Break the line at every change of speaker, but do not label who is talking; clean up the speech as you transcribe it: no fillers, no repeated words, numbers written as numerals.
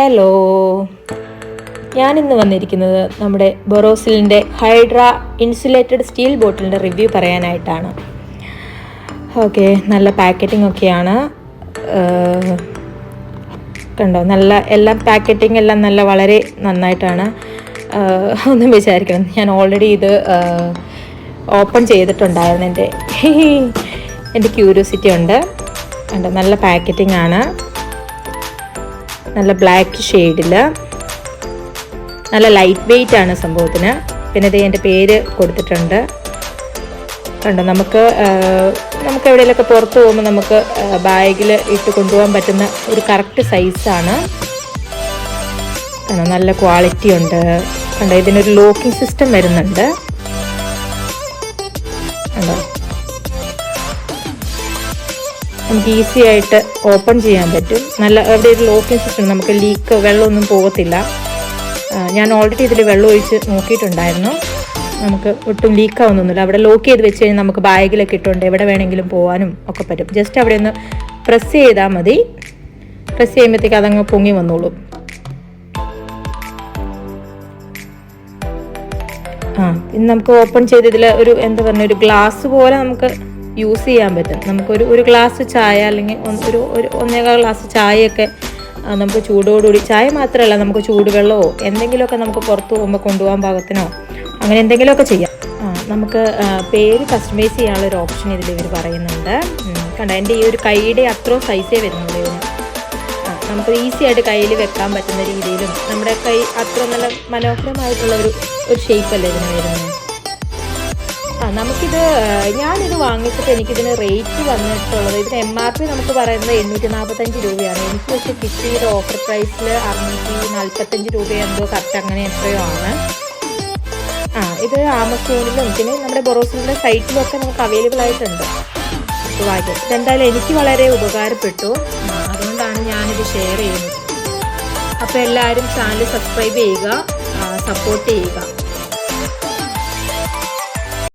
Hello, ഞാനിന്ന് വന്നിരിക്കുന്നത് നമ്മുടെ ബൊറോസിലിൻ്റെ ഹൈഡ്ര ഇൻസുലേറ്റഡ് സ്റ്റീൽ ബോട്ടിലിൻ്റെ റിവ്യൂ പറയാനായിട്ടാണ്. ഓക്കെ, നല്ല പാക്കറ്റിംഗ് ഒക്കെയാണ്. കണ്ടോ, നല്ല എല്ലാം പാക്കറ്റിംഗ് എല്ലാം നല്ല വളരെ നന്നായിട്ടാണ്. ഒന്നും വിചാരിക്കണം, ഞാൻ ഓൾറെഡി ഇത് ഓപ്പൺ ചെയ്തിട്ടുണ്ടായിരുന്നു. എൻ്റെ ക്യൂരിയോസിറ്റി ഉണ്ട്. കണ്ടോ, നല്ല പാക്കറ്റിംഗ് ആണ്. നല്ല ബ്ലാക്ക് ഷെയ്ഡിൽ നല്ല ലൈറ്റ് വെയ്റ്റ് ആണ് സംഭവത്തിന്. പിന്നെ ഇത് എൻ്റെ പേര് കൊടുത്തിട്ടുണ്ട്. കണ്ടോ, നമുക്ക് എവിടെയെങ്കിലുമൊക്കെ പുറത്ത് പോകുമ്പോൾ നമുക്ക് ബാഗിൽ ഇട്ട് കൊണ്ടുപോകാൻ പറ്റുന്ന ഒരു കറക്റ്റ് സൈസാണ്. കണ്ടോ, നല്ല ക്വാളിറ്റി ഉണ്ട്. കണ്ടോ, ഇതിനൊരു ലോക്കിംഗ് സിസ്റ്റം വരുന്നുണ്ട്. കണ്ടോ, നമുക്ക് ഈസി ആയിട്ട് ഓപ്പൺ ചെയ്യാൻ പറ്റും. നല്ല അവിടെ ഒരു ലോക്കിംഗ് സിസ്റ്റം, നമുക്ക് ലീക്ക് വെള്ളമൊന്നും പോകത്തില്ല. ഞാൻ ഓൾറെഡി ഇതിൽ വെള്ളം ഒഴിച്ച് നോക്കിയിട്ടുണ്ടായിരുന്നു. നമുക്ക് ഒട്ടും ലീക്കാവുന്നൊന്നുമില്ല. അവിടെ ലോക്ക് ചെയ്ത് വെച്ച് കഴിഞ്ഞാൽ നമുക്ക് ബാഗിലൊക്കെ ഇട്ടുകൊണ്ട് എവിടെ വേണമെങ്കിലും പോകാനും ഒക്കെ പറ്റും. ജസ്റ്റ് അവിടെ ഒന്ന് പ്രസ് ചെയ്താൽ മതി. പ്രസ് ചെയ്യുമ്പോഴത്തേക്ക് അതങ്ങ് പൊങ്ങി വന്നോളും. ഇന്ന് നമുക്ക് ഓപ്പൺ ചെയ്ത് ഇതിൽ ഒരു എന്താ പറയുക, ഒരു ഗ്ലാസ് പോലെ നമുക്ക് യൂസ് ചെയ്യാൻ പറ്റും. നമുക്കൊരു ഒരു ഗ്ലാസ് ചായ അല്ലെങ്കിൽ ഒരു 1.25 ഗ്ലാസ് ചായയൊക്കെ നമുക്ക് ചൂടോടുകൂടി, ചായ മാത്രമല്ല, നമുക്ക് ചൂടുവെള്ളമോ എന്തെങ്കിലുമൊക്കെ നമുക്ക് പുറത്ത് പോകുമ്പോൾ കൊണ്ടുപോകാൻ പാകത്തിനോ അങ്ങനെ എന്തെങ്കിലുമൊക്കെ ചെയ്യാം. നമുക്ക് പേര് കസ്റ്റമൈസ് ചെയ്യാനുള്ളൊരു ഓപ്ഷൻ ഇതിൽ ഇവർ പറയുന്നുണ്ട്. കണ്ടോ, എൻ്റെ ഈ ഒരു കൈയുടെ അത്രയും സൈസേ വരുന്നുള്ളൂ ഇതിന്. നമുക്ക് ഈസി ആയിട്ട് കയ്യിൽ വെക്കാൻ പറ്റുന്ന രീതിയിലും നമ്മുടെ കൈ അത്ര നല്ല മനോഹരമായിട്ടുള്ള ഒരു ഷേപ്പല്ലേ ഇതിന് വരുന്നത്. ഞാനിത് വാങ്ങിച്ചിട്ട് എനിക്കിതിന് റേറ്റ് വന്നിട്ടുള്ളത്, ഇതിന് MRP നമുക്ക് പറയുന്നത് 845 രൂപയാണ്. എനിക്ക് പക്ഷേ കിട്ടിയത് ഓഫർ പ്രൈസിൽ 645 രൂപ എന്തോ, കറക്റ്റ് അങ്ങനെ എത്രയോ ആണ്. ഇത് ആമസോണിലും പിന്നെ നമ്മുടെ ബൊറോസിലിൻ്റെ സൈറ്റിലൊക്കെ നമുക്ക് അവൈലബിൾ ആയിട്ടുണ്ട്. ഇത് വാങ്ങിയത് ഇതെന്തായാലും എനിക്ക് വളരെ ഉപകാരപ്പെട്ടു. അതുകൊണ്ടാണ് ഞാനിത് ഷെയർ ചെയ്യുന്നത്. അപ്പോൾ എല്ലാവരും ചാനൽ സബ്സ്ക്രൈബ് ചെയ്യുക, സപ്പോർട്ട് ചെയ്യുക.